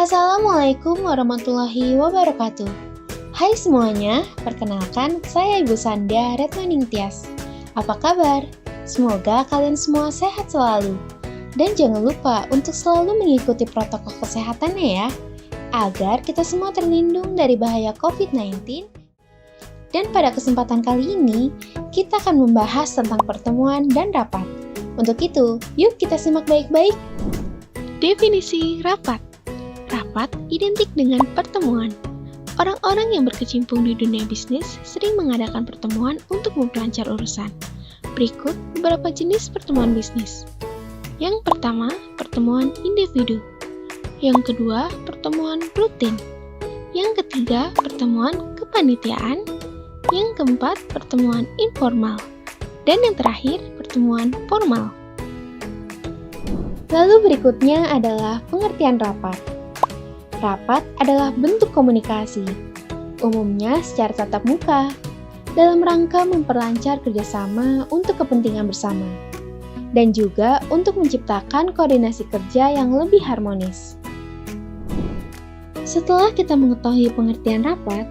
Assalamualaikum warahmatullahi wabarakatuh. Hai semuanya, perkenalkan saya Ibu Sanda Retmaning Tias. Apa kabar? Semoga kalian semua sehat selalu. Dan jangan lupa untuk selalu mengikuti protokol kesehatannya ya, agar kita semua terlindung dari bahaya COVID-19. Dan pada kesempatan kali ini, kita akan membahas tentang pertemuan dan rapat. Untuk itu, yuk kita simak baik-baik. Definisi rapat. Rapat identik dengan pertemuan. Orang-orang yang berkecimpung di dunia bisnis sering mengadakan pertemuan untuk memperlancar urusan. Berikut beberapa jenis pertemuan bisnis. Yang pertama, pertemuan individu. Yang kedua, pertemuan rutin. Yang ketiga, pertemuan kepanitiaan. Yang keempat, pertemuan informal. Dan yang terakhir, pertemuan formal. Lalu berikutnya adalah pengertian rapat. Rapat adalah bentuk komunikasi, umumnya secara tatap muka, dalam rangka memperlancar kerjasama untuk kepentingan bersama, dan juga untuk menciptakan koordinasi kerja yang lebih harmonis. Setelah kita mengetahui pengertian rapat,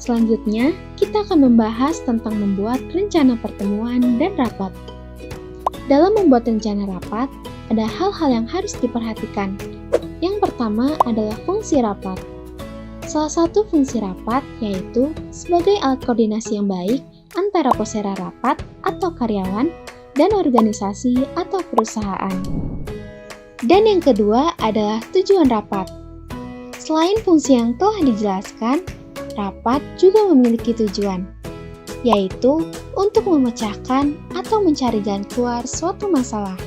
selanjutnya kita akan membahas tentang membuat rencana pertemuan dan rapat. Dalam membuat rencana rapat, ada hal-hal yang harus diperhatikan. Yang pertama adalah fungsi rapat. Salah satu fungsi rapat yaitu sebagai alat koordinasi yang baik antara posera rapat atau karyawan dan organisasi atau perusahaan. Dan yang kedua adalah tujuan rapat. Selain fungsi yang telah dijelaskan, rapat juga memiliki tujuan, yaitu untuk memecahkan atau mencari jalan keluar suatu masalah.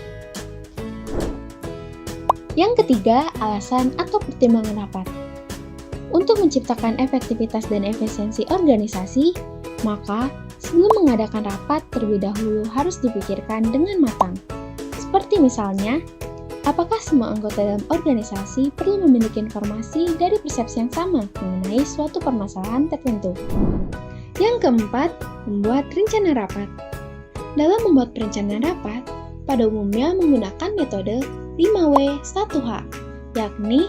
Yang ketiga, alasan atau pertimbangan rapat. Untuk menciptakan efektivitas dan efisiensi organisasi, maka sebelum mengadakan rapat terlebih dahulu harus dipikirkan dengan matang. Seperti misalnya, apakah semua anggota dalam organisasi perlu memiliki informasi dari persepsi yang sama mengenai suatu permasalahan tertentu. Yang keempat, membuat rencana rapat. Dalam membuat perencanaan rapat, pada umumnya menggunakan metode 5W1H, yakni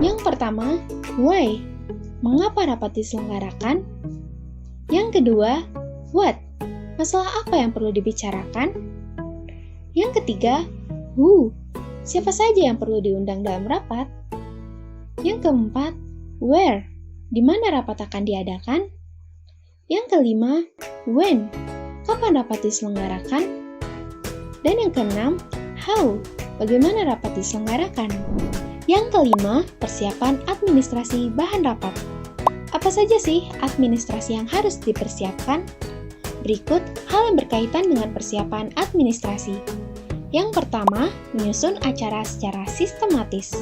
yang pertama, why, mengapa rapat diselenggarakan? Yang kedua, what, masalah apa yang perlu dibicarakan? Yang ketiga, who, siapa saja yang perlu diundang dalam rapat? Yang keempat, where, di mana rapat akan diadakan? Yang kelima, when, kapan rapat diselenggarakan? Dan yang keenam, how, bagaimana rapat diselenggarakan? Yang kelima, persiapan administrasi bahan rapat. Apa saja sih administrasi yang harus dipersiapkan? Berikut hal yang berkaitan dengan persiapan administrasi. Yang pertama, menyusun acara secara sistematis.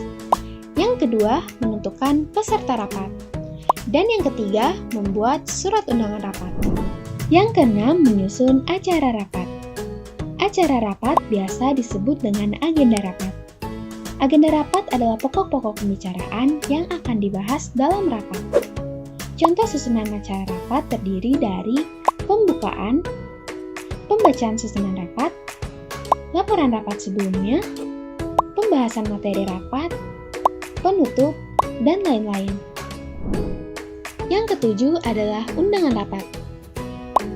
Yang kedua, menentukan peserta rapat. Dan yang ketiga, membuat surat undangan rapat. Yang keenam, menyusun acara rapat. Acara rapat biasa disebut dengan agenda rapat. Agenda rapat adalah pokok-pokok pembicaraan yang akan dibahas dalam rapat. Contoh susunan acara rapat terdiri dari pembukaan, pembacaan susunan rapat, laporan rapat sebelumnya, pembahasan materi rapat, penutup, dan lain-lain. Yang ketujuh adalah undangan rapat.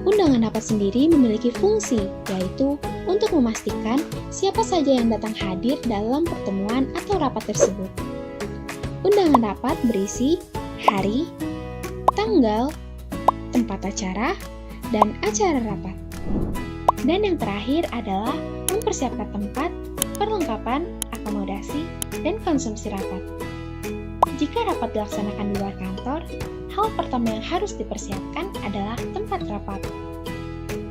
Undangan rapat sendiri memiliki fungsi, yaitu untuk memastikan siapa saja yang datang hadir dalam pertemuan atau rapat tersebut. Undangan rapat berisi hari, tanggal, tempat acara, dan acara rapat. Dan yang terakhir adalah mempersiapkan tempat, perlengkapan, akomodasi, dan konsumsi rapat. Jika rapat dilaksanakan di luar kantor, hal pertama yang harus dipersiapkan adalah tempat rapat.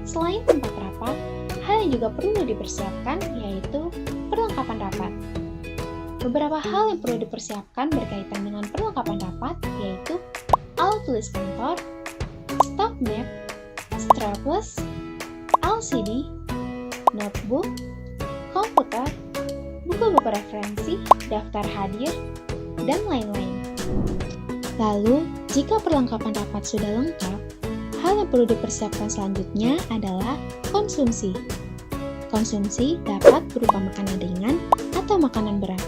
Selain tempat rapat, hal yang juga perlu dipersiapkan yaitu perlengkapan rapat. Beberapa hal yang perlu dipersiapkan berkaitan dengan perlengkapan rapat yaitu alat tulis kantor, stop map, stylus, LCD, notebook, komputer, buku-buku referensi, daftar hadir, dan lain-lain. Lalu, jika perlengkapan rapat sudah lengkap, hal yang perlu dipersiapkan selanjutnya adalah konsumsi. Konsumsi dapat berupa makanan ringan atau makanan berat.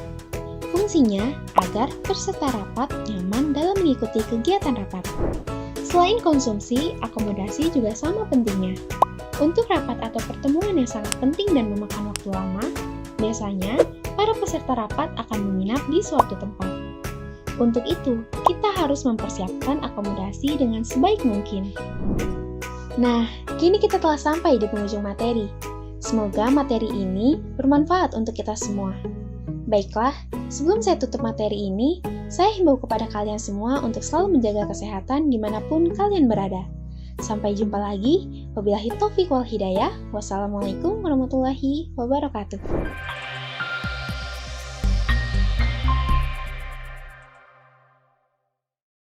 Fungsinya agar peserta rapat nyaman dalam mengikuti kegiatan rapat. Selain konsumsi, akomodasi juga sama pentingnya. Untuk rapat atau pertemuan yang sangat penting dan memakan waktu lama, biasanya para peserta rapat akan menginap di suatu tempat. Untuk itu, kita harus mempersiapkan akomodasi dengan sebaik mungkin. Nah, kini kita telah sampai di penghujung materi. Semoga materi ini bermanfaat untuk kita semua. Baiklah, sebelum saya tutup materi ini, saya himbau kepada kalian semua untuk selalu menjaga kesehatan dimanapun kalian berada. Sampai jumpa lagi. Wabillahi taufiq wal hidayah. Wassalamualaikum warahmatullahi wabarakatuh.